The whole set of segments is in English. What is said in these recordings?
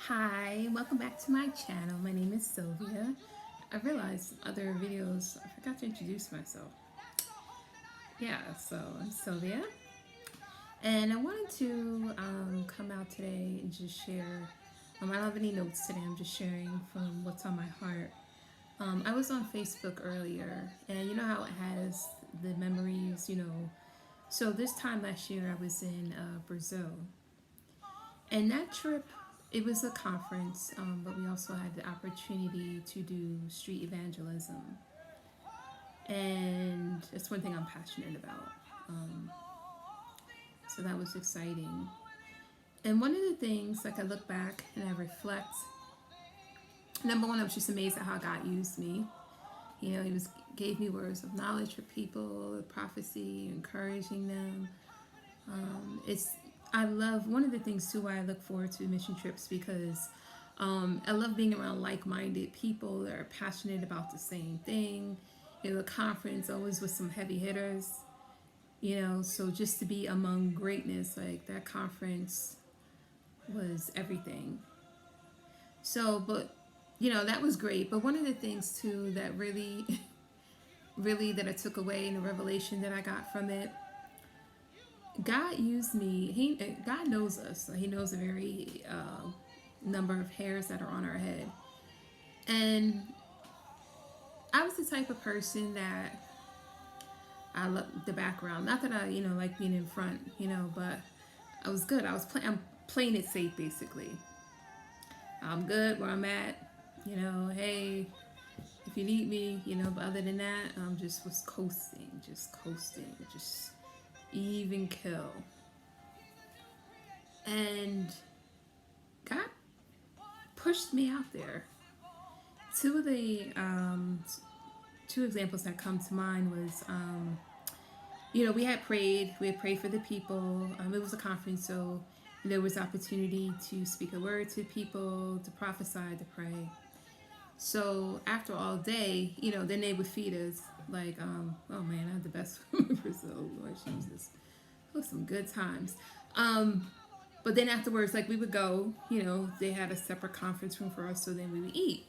Hi, welcome back to my channel. My name is Sylvia. I realized other videos, I forgot to introduce myself. Yeah, so I'm Sylvia. And I wanted to come out today and just share. I don't have any notes today, I'm just sharing from what's on my heart. I was on Facebook earlier, and you know how it has the memories. So this time last year, I was in Brazil. And that trip, it was a conference, but we also had the opportunity to do street evangelism. And it's one thing I'm passionate about. Um, so that was exciting. And one of the things, like I look back and I reflect, number one, I was just amazed at how God used me. He gave me words of knowledge for people, prophecy, encouraging them. It's I love one of the things too why I look forward to mission trips because I love being around like-minded people that are passionate about the same thing. The conference always with some heavy hitters. So just to be among greatness, like that conference was everything. So, but that was great. But one of the things too that really, really that I took away in the revelation that I got from it, God used me. God knows us. He knows the very number of hairs that are on our head. And I was the type of person that I love the background. Not that I like being in front, but I was good. I'm playing it safe, basically. I'm good where I'm at. Hey, if you need me. But other than that, I'm just was coasting, just even kill. And God pushed me out there. Two of the two examples that come to mind was we had prayed for the people. It was a conference, so there was opportunity to speak a word to people, to prophesy, to pray. So after all day, then they would feed us like, oh man, I had the best food in Brazil, Lord Jesus. It was some good times. But then afterwards, like we would go, they had a separate conference room for us, so then we would eat.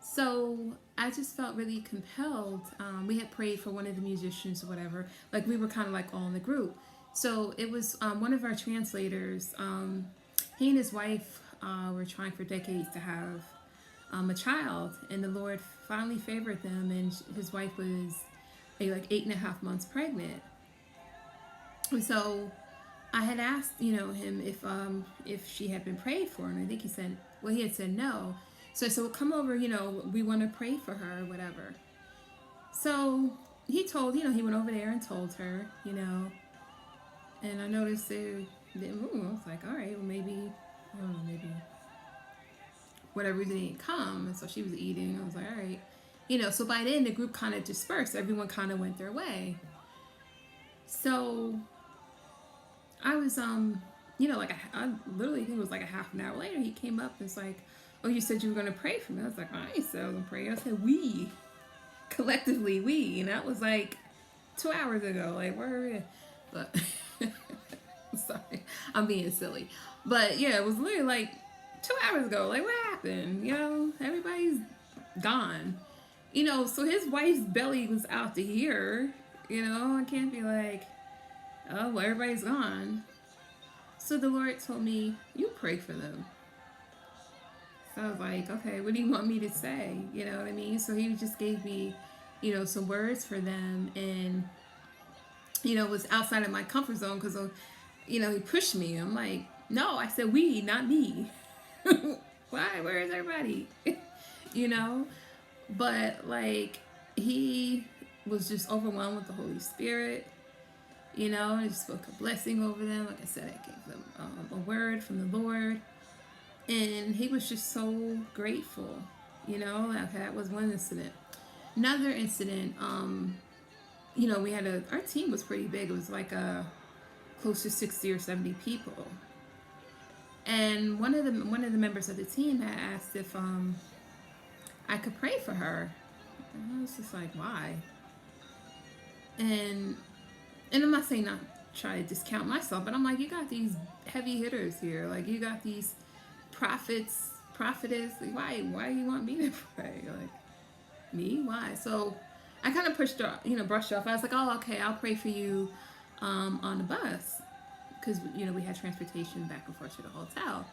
So I just felt really compelled. We had prayed for one of the musicians or whatever. Like we were kind of like all in the group. So it was one of our translators. He and his wife were trying for decades to have a child, and the Lord finally favored them. And his wife was like 8.5 months pregnant. And so I had asked, him if she had been prayed for, and I think he had said no. So I said, well, come over, we want to pray for her or whatever. So he told, he went over there and told her, and I noticed I was like, all right, well, maybe, I don't know, maybe whatever reason he didn't come. And so she was eating. I was like, all right. So by then the group kind of dispersed. Everyone kind of went their way. So I was, like I literally think it was like a half an hour later, he came up and was like, oh, you said you were going to pray for me. I was like, I ain't said I was going to pray. I said, we. Collectively, we. And that was like 2 hours ago. Like, where? But, sorry. I'm being silly. But, yeah, it was literally like 2 hours ago. Like, what happened? Everybody's gone. So his wife's belly was out to here. I can't be like, oh, well, everybody's gone. So the Lord told me, you pray for them. So I was like, okay, what do you want me to say? You know what I mean? So he just gave me, some words for them. And, it was outside of my comfort zone because, he pushed me. I'm like, no, I said we, not me. Why? Where is everybody? you know? But, like, he was just overwhelmed with the Holy Spirit. I just spoke a blessing over them. Like I said, I gave them a word from the Lord. And he was just so grateful. Okay, that was one incident. Another incident, we had our team was pretty big. It was like close to 60 or 70 people. And one of the members of the team had asked if I could pray for her. And I was just like, why? And I'm not saying not try to discount myself, but I'm like, you got these heavy hitters here. Like, you got these prophetess, why you want me to pray? Like, me? Why? So I kind of pushed her, brushed her off. I was like, oh, okay, I'll pray for you on the bus. Because, we had transportation back and forth to the hotel.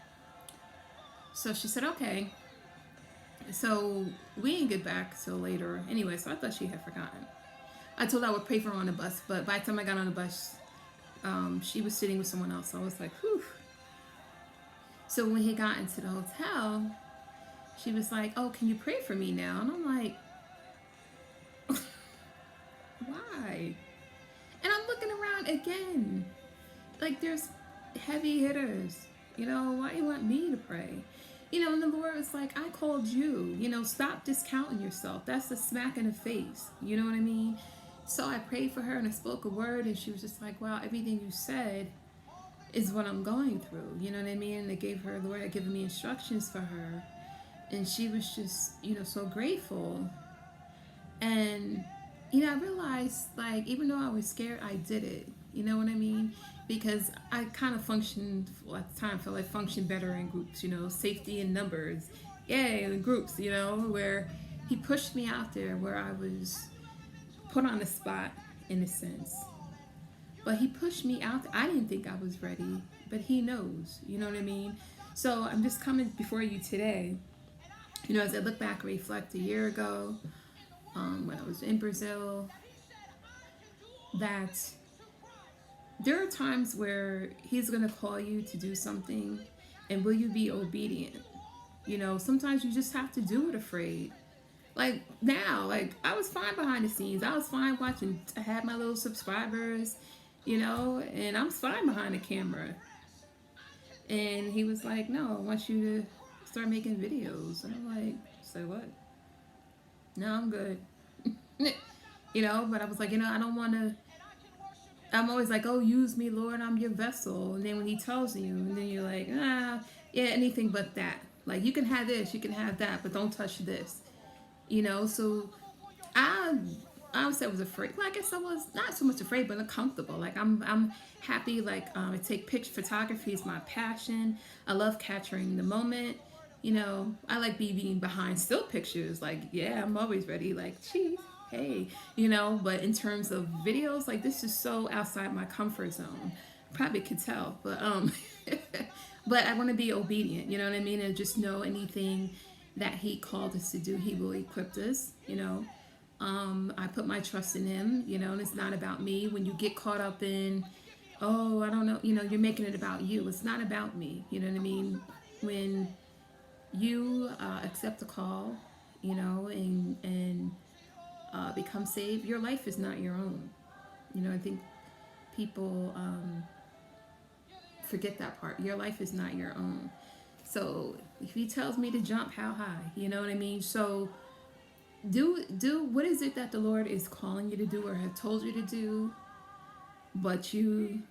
So she said, okay. So we didn't get back till later. Anyway, so I thought she had forgotten. I told her I would pray for her on the bus. But by the time I got on the bus, she was sitting with someone else. So I was like, whew. So when he got into the hotel, she was like, oh, can you pray for me now? And I'm like, why? And I'm looking around again. Like, there's heavy hitters. Why do you want me to pray? And the Lord was like, I called you. Stop discounting yourself. That's a smack in the face. You know what I mean? So I prayed for her and I spoke a word, and she was just like, wow, everything you said is what I'm going through. You know what I mean? And the Lord had given me instructions for her. And she was just, so grateful. And, I realized, like, even though I was scared, I did it. You know what I mean? Because I kind of functioned, at the time, felt like functioned better in groups, safety in numbers. Yay, in groups, where he pushed me out there, where I was put on the spot, in a sense. But he pushed me out there. I didn't think I was ready, but he knows, you know what I mean? So I'm just coming before you today, as I look back and reflect a year ago, when I was in Brazil, that there are times where he's going to call you to do something, and will you be obedient? Sometimes you just have to do it afraid. Like now, like I was fine behind the scenes. I was fine watching. I had my little subscribers, and I'm fine behind the camera. And he was like, no, I want you to start making videos. And I'm like, say what? No, I'm good. But I was like, I don't want to. I'm always like, oh, use me, Lord, I'm your vessel. And then when he tells you, and then you're like, yeah, anything but that. Like, you can have this, you can have that, but don't touch this. So I would say I was afraid. Well, I guess I was not so much afraid, but uncomfortable. Like, I'm happy. Like, I take picture photography is my passion. I love capturing the moment. I like being behind still pictures. Like, yeah, I'm always ready. Like, geez, hey, But in terms of videos, like, this is so outside my comfort zone. Probably could tell, but but I want to be obedient. You know what I mean? And just know anything that he called us to do, he will equip us. I put my trust in him. And it's not about me. When you get caught up in, oh, I don't know, you're making it about you. It's not about me. You know what I mean? When you accept the call, and become saved, your life is not your own. I think people forget that part. Your life is not your own. So if he tells me to jump, how high? You know what I mean? So do what is it that the Lord is calling you to do or have told you to do, but you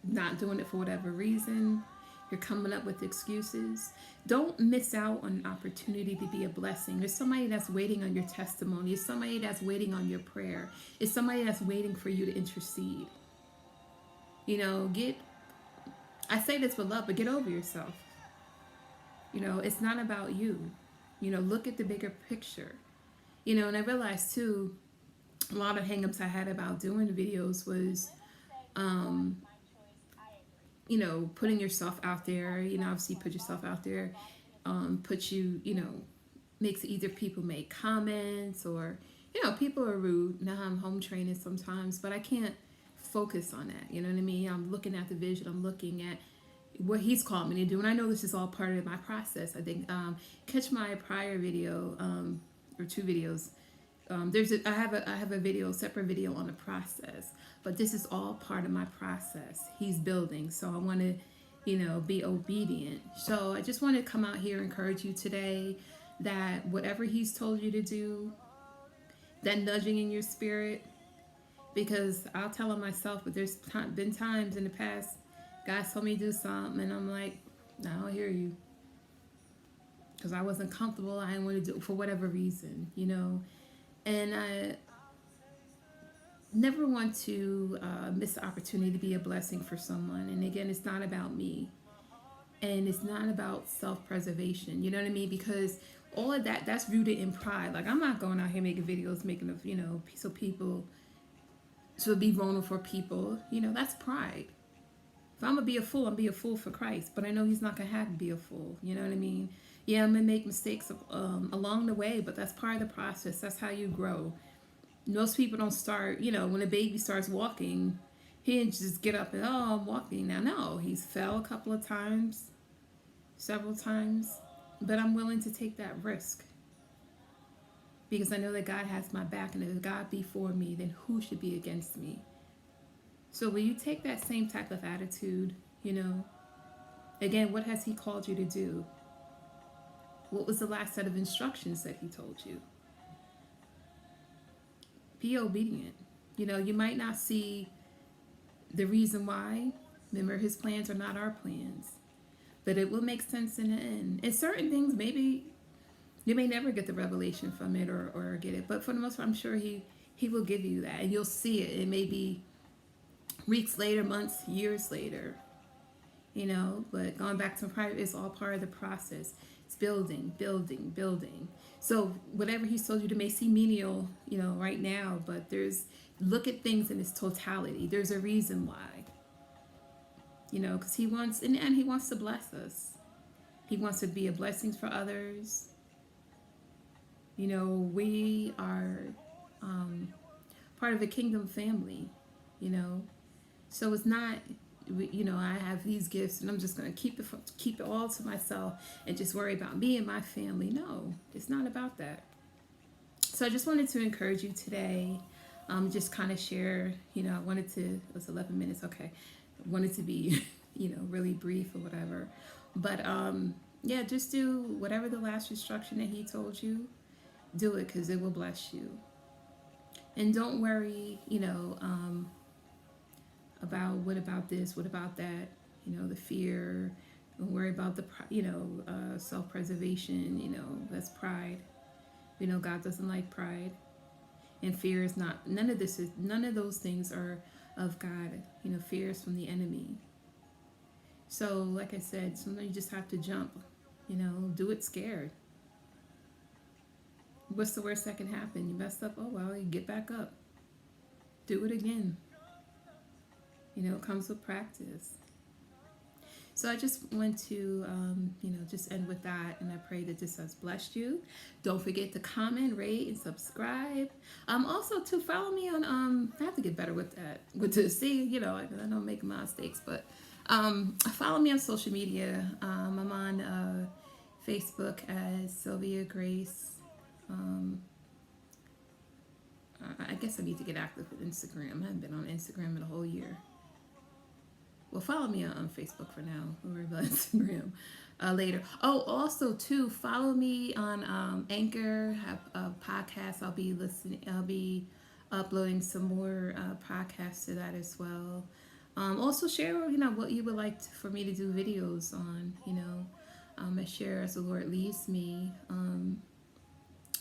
not doing it for whatever reason. You're coming up with excuses. Don't miss out on an opportunity to be a blessing. There's somebody that's waiting on your testimony. There's somebody that's waiting on your prayer. It's somebody that's waiting for you to intercede. I say this with love, but get over yourself. It's not about you. Look at the bigger picture. And I realized too, a lot of hangups I had about doing videos was, putting yourself out there. Obviously put yourself out there, makes either people make comments or, people are rude. Now I'm home training sometimes, but I can't focus on that. You know what I mean? I'm looking at the vision. I'm looking at what he's called me to do. And I know this is all part of my process. I think, catch my prior video, or two videos. I have a video, separate video on the process, but this is all part of my process. He's building. So I want to, be obedient. So I just want to come out here and encourage you today that whatever he's told you to do, that nudging in your spirit, because I'll tell him myself, but there's been times in the past, God told me to do something, and I'm like, no, I don't hear you. Because I wasn't comfortable. I didn't want to do it for whatever reason, And I never want to miss the opportunity to be a blessing for someone. And again, it's not about me. And it's not about self-preservation, you know what I mean? Because all of that, that's rooted in pride. Like, I'm not going out here making videos making of, so people, to be vulnerable for people, that's pride. If I'm gonna be a fool, I'm gonna be a fool for Christ. But I know He's not gonna have me be a fool. You know what I mean? Yeah, I'm gonna make mistakes along the way, but that's part of the process. That's how you grow. Most people don't start. When a baby starts walking, he didn't just get up and, oh, I'm walking now. No, he's fell a couple of times, several times, but I'm willing to take that risk because I know that God has my back, and if God be for me, then who should be against me? So will you take that same type of attitude, again, what has He called you to do? What was the last set of instructions that He told you? Be obedient. You might not see the reason why. Remember, His plans are not our plans, but it will make sense in the end. And certain things, maybe you may never get the revelation from it or get it, but for the most part, I'm sure He will give you that, and you'll see it. It may be weeks later, months, years later, but going back to private, it's all part of the process. It's building, building, building. So whatever He's told you to may seem menial, right now, but look at things in its totality. There's a reason why, because He wants, in the end, He wants to bless us. He wants to be a blessing for others. We are part of a kingdom family, so it's not, I have these gifts and I'm just going to keep it all to myself and just worry about me and my family. No, it's not about that. So I just wanted to encourage you today. Just kind of share, I wanted to, it was 11 minutes. Okay. I wanted to be, really brief or whatever, but, yeah, just do whatever the last instruction that He told you, do it, because it will bless you. And don't worry, about what about this, what about that, the fear. Don't worry about the, self-preservation, that's pride. God doesn't like pride. And fear is not, none of those things are of God. Fear is from the enemy. So, like I said, sometimes you just have to jump, do it scared. What's the worst that can happen? You messed up, oh well, you get back up. Do it again. It comes with practice. So I just want to, just end with that, and I pray that this has blessed you. Don't forget to comment, rate, and subscribe. Also to follow me on, I have to get better with that, to see, I don't make mistakes, but follow me on social media. I'm on Facebook as Sylvia Grace. I guess I need to get active with Instagram. I haven't been on Instagram in a whole year. Well, follow me on Facebook for now. We'll worry about Instagram later. Oh, also too, follow me on Anchor, have a podcast. I'll be uploading some more podcasts to that as well. Also share, what you would like for me to do videos on. I share as the Lord leads me. I'm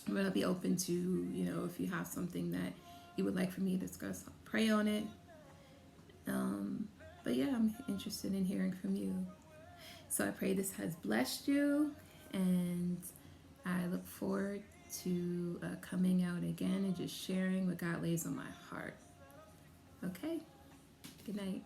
gonna be open to, if you have something that you would like for me to discuss, pray on it. But yeah, I'm interested in hearing from you. So I pray this has blessed you, and I look forward to coming out again and just sharing what God lays on my heart. Okay, good night.